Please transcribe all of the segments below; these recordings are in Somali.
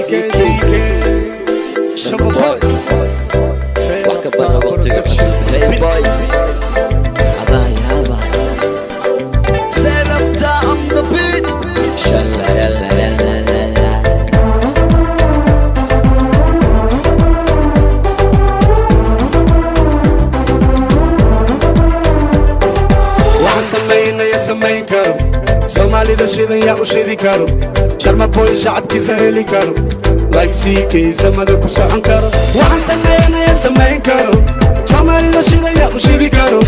CK Summer boy wax ka badan waqtiga cusub hey boy adaa yaaba Serapta on the beat Shalalalalala waxaan sameynaya samayn karo Soomaalida shidan yaa u shidi karo Sharma boy shacabkiisa heli karo like CK samada ku socon karo waxaan sameynaya samayn karo Soomaalida shidan yaa u shidi karo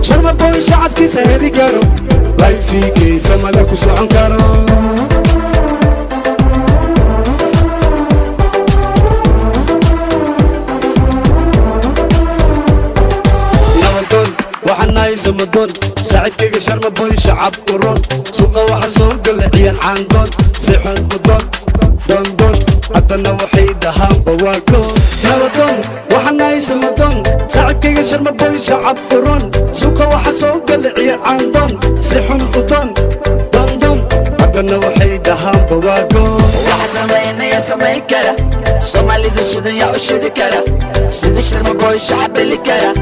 Sharma boy shacabkiisa heli karo like CK samada ku socon karo زمدون ساعدك شرم بوي شعب قرون سوقه وحصول قل عيال عندون سيحن خدون دون دون عدنا وحيدها بواكون زمدون وحناي زمدون ساعدك شرم بوي شعب قرون سوقه وحصول قل عيال عندون سيحن خدون دون دون عدنا وحيدها بواكون وحسمينا يا سميكرة Somali the shit ya ushidi kara Sidi shirma boy shacab li kara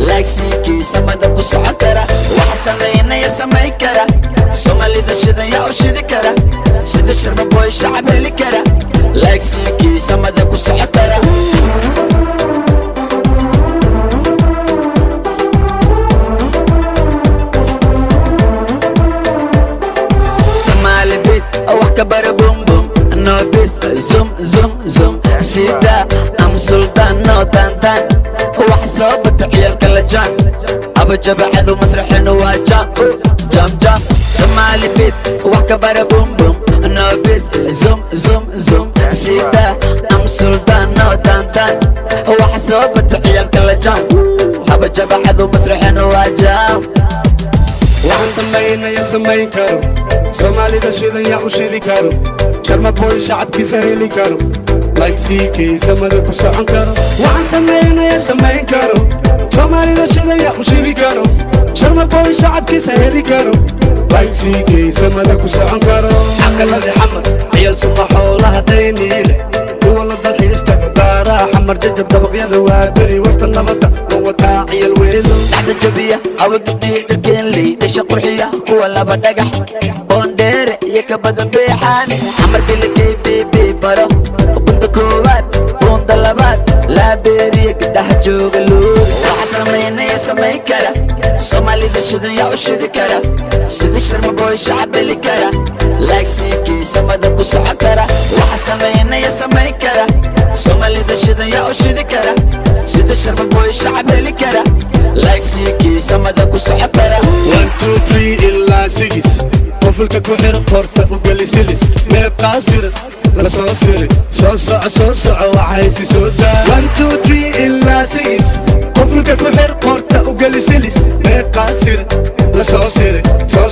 Like CK samada ku socon kara Waxa sameeyna ya samay kara Somali the shit ya ushidi kara Sidi shirma boy shacab li kara Like CK samada ku socon kara Somali beat wax ka bara boom boom No bis zoom zoom zoom سيدا أم سلطان نو تانتان هو حسابة عيال كالجان أبا جبع عذو مسرحين واجام جام جام سمالي بيت وحكا بارا بوم بوم نو بيس زوم زوم زوم سيدا أم سلطان نو تانتان هو حسابة عيال كالجان أبا جبع عذو مسرحين واجام waxaan sameynaya ya samayn karo Soomaalida shidan yaa u shidi karo Sharma boy shacabkiisa heli karo like CK samada ku socon karo waxaan sameynaya samayn karo Soomaalida shidan yaa u shidi karo Sharma boy shacabkiisa heli karo like CK samada ku socon karo aqalada xamar ciyal suqa xoolaha dayniile kuwa la dalxiista daara xamar jajab dabaqyada waa beri warta nabada wataa ciyal weedo dhaxda jabiya awa gabdhihi dharkeen ley dhasha qurxiya kuwa laba dhagax boondheere iyo ka badan beexaani xamar bilakay beebe baro bunda koowaad bunda labaad laabeeriya gabdhaha jooga luur waxa sameynaya samay kara Soomaalida shidan yaa u shidi kara sida sharma boy shacab heli kara like CK samada ku socon kara waxa sameynaya samay kara Soomaalida shidan yaa u shidi kara sida sharma boy shacab heli kara like CK samada ku socon kara 1 2 3 ilaa 6 qofulka ku xir qorta u gali silis mee qaasir la soo siri soo soco waxay soo daa 1 2 3 ilaa 6 qofulka ku xir qorta u gali silis mee qaasir la soo siri soo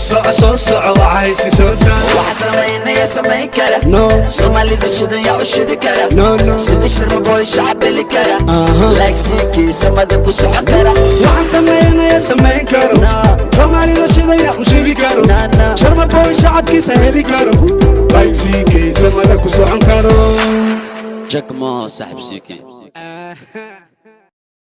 soco waxay soo daa waxa sameynaya samay kara no Soomaalida shidan yaa u shidi kara no sida sharma boy shacab heli kara like CK samada ku socon kara waxaan sameynaya samayn karo Soomaalida shidan yaa u shidi karo Sharma boy shacabkiisa heli karo like CK samada ku socon karo Jack Mo صاحب CK